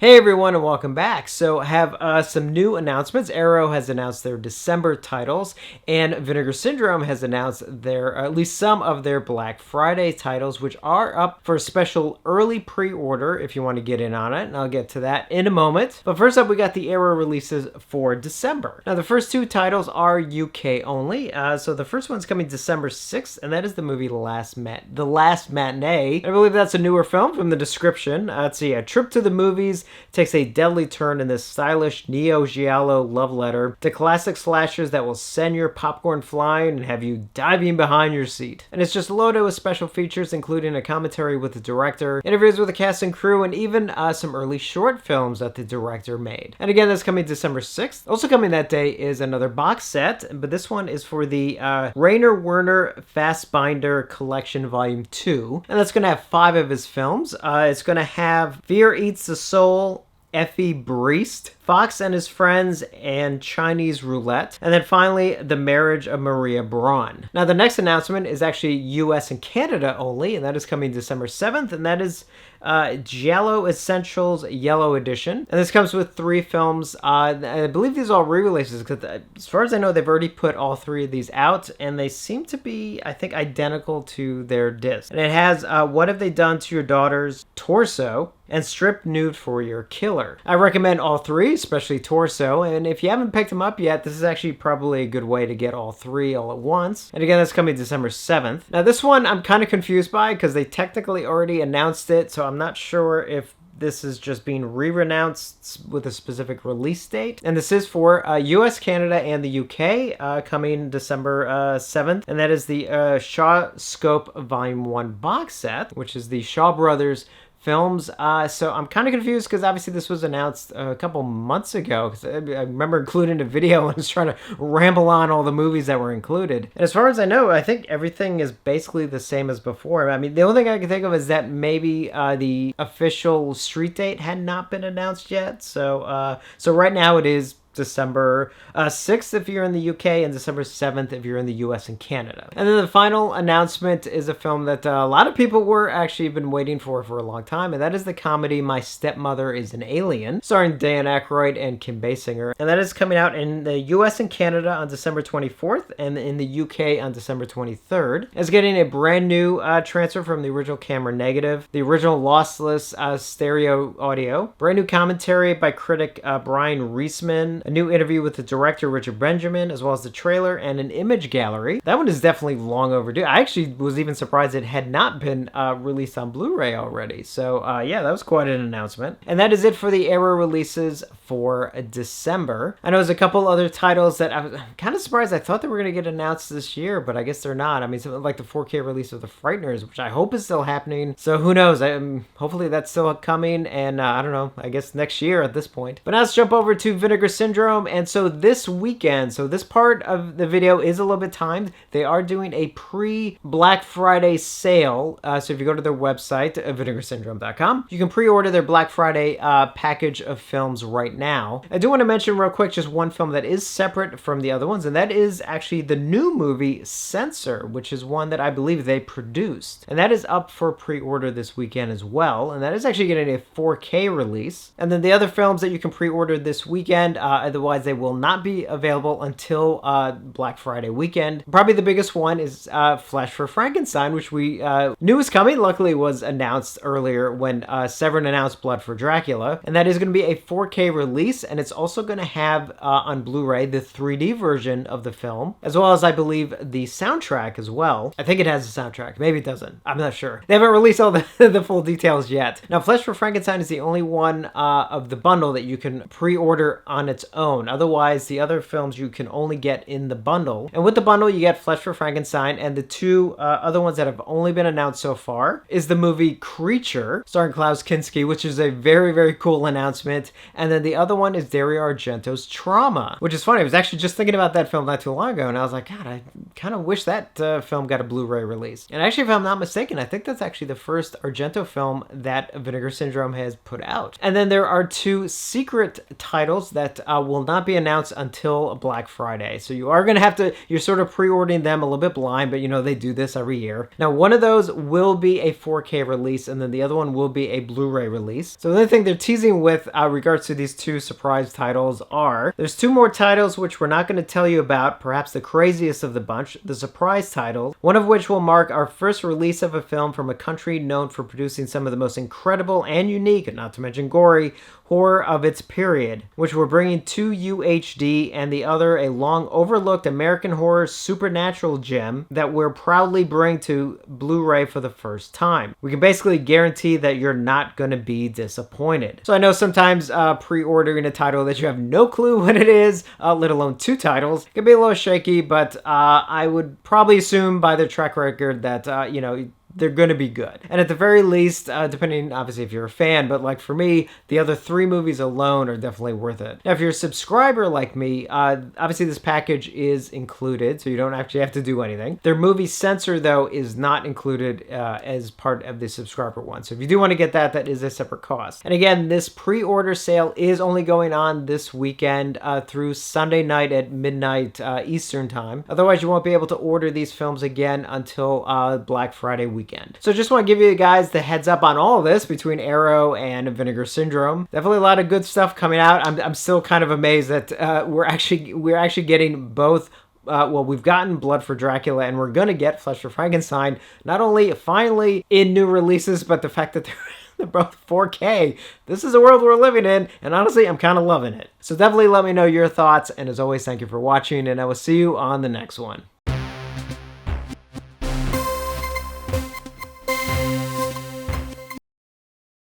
Hey everyone and welcome back. So have some new announcements. Arrow has announced their December titles and Vinegar Syndrome has announced their at least some of their Black Friday titles, which are up for a special early pre-order if you want to get in on it, and I'll get to that in a moment. But first up, we got the Arrow releases for December. Now the first two titles are UK only. So the first one's coming December 6th, and that is the movie The Last Matinee. I believe that's a newer film from the description. Let's see, a trip to the movies takes a deadly turn in this stylish neo-giallo love letter to classic slashers that will send your popcorn flying and have you diving behind your seat. And it's just loaded with special features, including a commentary with the director, interviews with the cast and crew, and even some early short films that the director made. And again, that's coming December 6th. Also coming that day is another box set, but this one is for the Rainer Werner Fassbinder Collection Volume 2. And that's going to have 5 of his films. It's going to have Fear Eats the Soul, Effie Briest, Fox and His Friends, and Chinese Roulette. And then finally, The Marriage of Maria Braun. Now, the next announcement is actually US and Canada only, and that is coming December 7th, and that is Giallo Essentials Yellow Edition. And this comes with 3 films. I believe these are all re-releases, because as far as I know, they've already put all 3 of these out, and they seem to be, I think, identical to their disc. And it has What Have They Done to Your Daughter's Torso, and Strip Nude for Your Killer. I recommend all 3, especially Torso, and if you haven't picked them up yet, this is actually probably a good way to get all 3 all at once. And again, that's coming December 7th. Now this one I'm kind of confused by because they technically already announced it, so I'm not sure if this is just being re-announced with a specific release date. And this is for US, Canada, and the UK, coming December 7th. And that is the Shaw Scope Volume 1 box set, which is the Shaw Brothers films. So I'm kind of confused because obviously this was announced a couple months ago, because I remember including a video and was trying to ramble on all the movies that were included. And as far as I know, I think everything is basically the same as before. I mean, the only thing I can think of is that maybe the official street date had not been announced yet. So right now it is December 6th if you're in the UK, and December 7th if you're in the US and Canada. And then the final announcement is a film that a lot of people were actually been waiting for a long time, and that is the comedy My Stepmother is an Alien, starring Dan Aykroyd and Kim Basinger. And that is coming out in the US and Canada on December 24th, and in the UK on December 23rd. It's getting a brand new transfer from the original camera negative, the original lossless stereo audio, brand new commentary by critic Brian Reisman, a new interview with the director Richard Benjamin, as well as the trailer and an image gallery. That one is definitely long overdue. I actually was even surprised it had not been released on Blu-ray already. So yeah, that was quite an announcement. And that is it for the Arrow releases for December. I know there's a couple other titles that I'm kind of surprised. I thought they were going to get announced this year, but I guess they're not. I mean, something like the 4K release of The Frighteners, which I hope is still happening. So who knows? Hopefully that's still coming, and I don't know, I guess next year at this point. But now let's jump over to Vinegar Syndrome. And so this weekend, so this part of the video is a little bit timed. They are doing a pre-Black Friday sale. So if you go to their website, vinegarsyndrome.com, you can pre-order their Black Friday package of films right now. I do want to mention real quick just one film that is separate from the other ones, and that is actually the new movie Censor, which is one that I believe they produced. And that is up for pre-order this weekend as well. And that is actually getting a 4K release. And then the other films that you can pre-order this weekend, otherwise they will not be available until Black Friday weekend. Probably the biggest one is Flesh for Frankenstein, which we knew was coming. Luckily it was announced earlier when Severin announced Blood for Dracula. And that is going to be a 4K release, and it's also going to have on Blu-ray the 3D version of the film, as well as I believe the soundtrack as well. I think it has a soundtrack. Maybe it doesn't. I'm not sure. They haven't released all the full details yet. Now, Flesh for Frankenstein is the only one of the bundle that you can pre-order on its own. Otherwise, the other films you can only get in the bundle. And with the bundle, you get Flesh for Frankenstein, and the 2 other ones that have only been announced so far is the movie Creature, starring Klaus Kinski, which is a very, very cool announcement. And then the other one is Dario Argento's Trauma, which is funny. I was actually just thinking about that film not too long ago, and I was like, God, I kind of wish that film got a Blu-ray release. And actually, if I'm not mistaken, I think that's actually the first Argento film that Vinegar Syndrome has put out. And then there are 2 secret titles that will not be announced until Black Friday. So you are going to have to, you're sort of pre-ordering them a little bit blind, but they do this every year. Now, one of those will be a 4K release, and then the other one will be a Blu-ray release. So the only thing they're teasing with regards to these two surprise titles are, there's two more titles which we're not going to tell you about, perhaps the craziest of the bunch, the surprise titles, one of which will mark our first release of a film from a country known for producing some of the most incredible and unique, not to mention gory, horror of its period, which we're bringing to UHD, and the other a long overlooked American horror supernatural gem that we're proudly bring to Blu-ray for the first time. We can basically guarantee that you're not going to be disappointed. So I know sometimes pre-ordering a title that you have no clue what it is, let alone two titles, can be a little shaky, but I would probably assume by their track record that, they're going to be good. And at the very least, depending obviously if you're a fan, but like for me, the other three movies alone are definitely worth it. Now, if you're a subscriber like me, obviously this package is included, so you don't actually have to do anything. Their movie censor, though, is not included as part of the subscriber one. So if you do want to get that, that is a separate cost. And again, this pre-order sale is only going on this weekend through Sunday night at midnight Eastern time. Otherwise, you won't be able to order these films again until Black Friday weekend. So just want to give you guys the heads up on all of this between Arrow and Vinegar Syndrome. Definitely a lot of good stuff coming out. I'm still kind of amazed that we're actually getting both. We've gotten Blood for Dracula, and we're gonna get Flesh for Frankenstein. Not only finally in new releases, but the fact that they're both 4K. This is a world we're living in, and honestly, I'm kind of loving it. So definitely let me know your thoughts, and as always, thank you for watching, and I will see you on the next one.